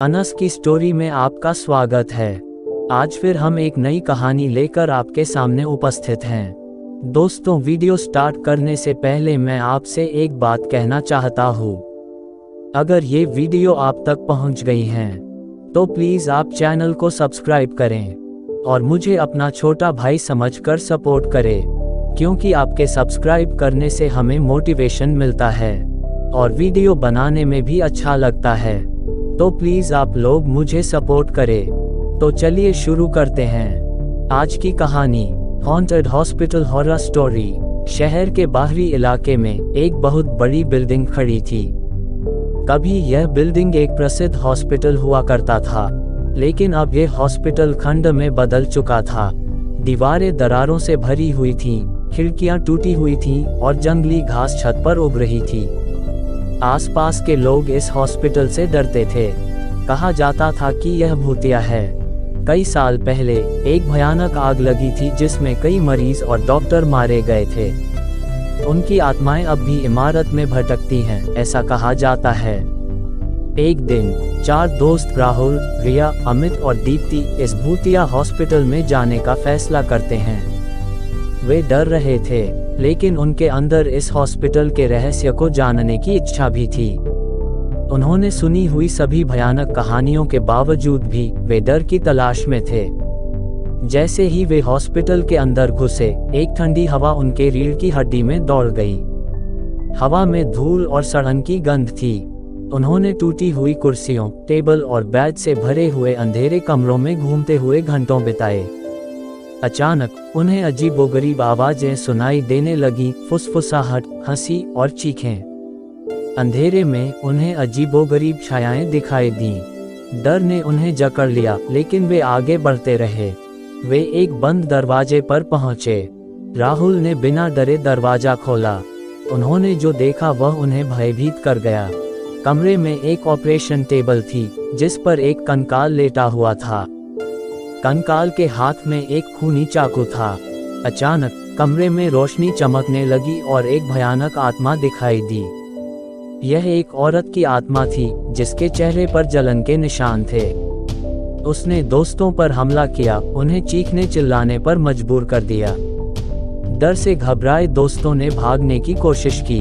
अनस की स्टोरी में आपका स्वागत है। आज फिर हम एक नई कहानी लेकर आपके सामने उपस्थित हैं। दोस्तों, वीडियो स्टार्ट करने से पहले मैं आपसे एक बात कहना चाहता हूँ। अगर ये वीडियो आप तक पहुँच गई है तो प्लीज़ आप चैनल को सब्सक्राइब करें और मुझे अपना छोटा भाई समझकर सपोर्ट करें, क्योंकि आपके सब्सक्राइब करने से हमें मोटिवेशन मिलता है और वीडियो बनाने में भी अच्छा लगता है। तो प्लीज़ आप लोग मुझे सपोर्ट करें। तो चलिए शुरू करते हैं आज की कहानी। Haunted hospital horror story. शहर के बाहरी इलाके में एक बहुत बड़ी बिल्डिंग खड़ी थी। कभी यह बिल्डिंग एक प्रसिद्ध हॉस्पिटल हुआ करता था, लेकिन अब यह हॉस्पिटल खंड में बदल चुका था। दीवारें दरारों से भरी हुई थीं, खिड़कियां टूटी हुई थीं और जंगली घास छत पर उग रही थी। आसपास के लोग इस हॉस्पिटल से डरते थे। कहा जाता था कि यह भूतिया है। कई साल पहले एक भयानक आग लगी थी जिसमें कई मरीज और डॉक्टर मारे गए थे। उनकी आत्माएं अब भी इमारत में भटकती हैं, ऐसा कहा जाता है। एक दिन 4 दोस्त राहुल, रिया, अमित और दीप्ति इस भूतिया हॉस्पिटल में जाने का फैसला करते हैं। वे डर रहे थे, लेकिन उनके अंदर इस हॉस्पिटल के रहस्य को जानने की इच्छा भी थी। उन्होंने सुनी हुई सभी भयानक कहानियों के बावजूद भी वे डर की तलाश में थे। जैसे ही वे हॉस्पिटल के अंदर घुसे, एक ठंडी हवा उनके रीढ़ की हड्डी में दौड़ गई। हवा में धूल और सड़न की गंध थी। उन्होंने टूटी हुई कुर्सियों, टेबल और बेड से भरे हुए अंधेरे कमरों में घूमते हुए घंटों बिताए। अचानक उन्हें अजीबोगरीब आवाजें सुनाई देने लगी, फुसफुसाहट, हंसी और चीखें। अंधेरे में उन्हें अजीबोगरीब छायाएं दिखाई दीं। डर ने उन्हें जकड़ लिया, लेकिन वे आगे बढ़ते रहे। वे एक बंद दरवाजे पर पहुंचे। राहुल ने बिना डरे दरवाजा खोला। उन्होंने जो देखा वह उन्हें भयभीत कर गया। कमरे में एक ऑपरेशन टेबल थी, जिस पर एक कंकाल लेटा हुआ था। कंकाल के हाथ में एक खूनी चाकू था। अचानक कमरे में रोशनी चमकने लगी और एक भयानक आत्मा दिखाई दी। यह एक औरत की आत्मा थी, जिसके चेहरे पर जलन के निशान थे। उसने दोस्तों पर हमला किया, उन्हें चीखने चिल्लाने पर मजबूर कर दिया। डर से घबराए दोस्तों ने भागने की कोशिश की।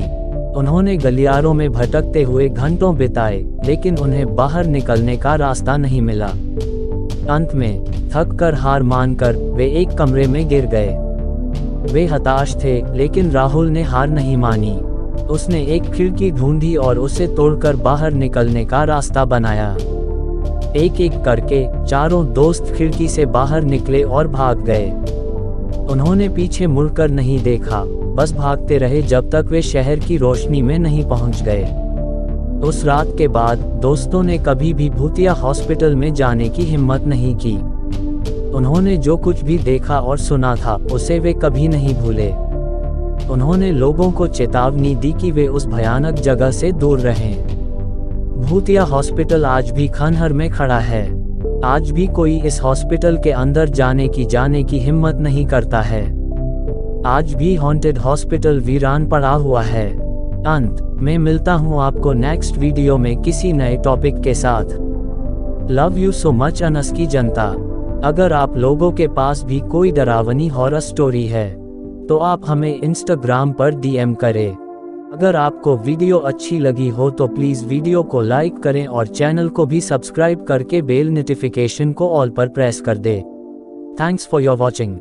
उन्होंने गलियारों में भटकते हुए घंटों बिताए, लेकिन उन्हें बाहर निकलने का रास्ता नहीं मिला। अंत में थक कर हार मानकर वे एक कमरे में गिर गए। वे हताश थे, लेकिन राहुल ने हार नहीं मानी। उसने एक खिड़की ढूंढी और उसे तोड़कर बाहर निकलने का रास्ता बनाया। एक एक करके चारों दोस्त खिड़की से बाहर निकले और भाग गए। उन्होंने पीछे मुड़कर नहीं देखा, बस भागते रहे जब तक वे शहर की रोशनी में नहीं पहुंच गए। उस रात के बाद दोस्तों ने कभी भी भूतिया हॉस्पिटल में जाने की हिम्मत नहीं की। उन्होंने जो कुछ भी देखा और सुना था, उसे वे कभी नहीं भूले। उन्होंने लोगों को चेतावनी दी कि वे उस भयानक जगह से दूर रहें। भूतिया हॉस्पिटल आज भी खंडहर में खड़ा है। आज भी कोई इस हॉस्पिटल के अंदर जाने की हिम्मत नहीं करता है। आज भी हॉन्टेड हॉस्पिटल वीरान पड़ा हुआ है। अंत में मिलता हूँ आपको नेक्स्ट वीडियो में किसी नए टॉपिक के साथ। Love you so much Anas की जनता। अगर आप लोगों के पास भी कोई डरावनी हॉरर स्टोरी है तो आप हमें इंस्टाग्राम पर DM करें। अगर आपको वीडियो अच्छी लगी हो तो प्लीज़ वीडियो को लाइक करें और चैनल को भी सब्सक्राइब करके बेल नोटिफिकेशन को ऑल पर प्रेस कर दें। Thanks for your watching.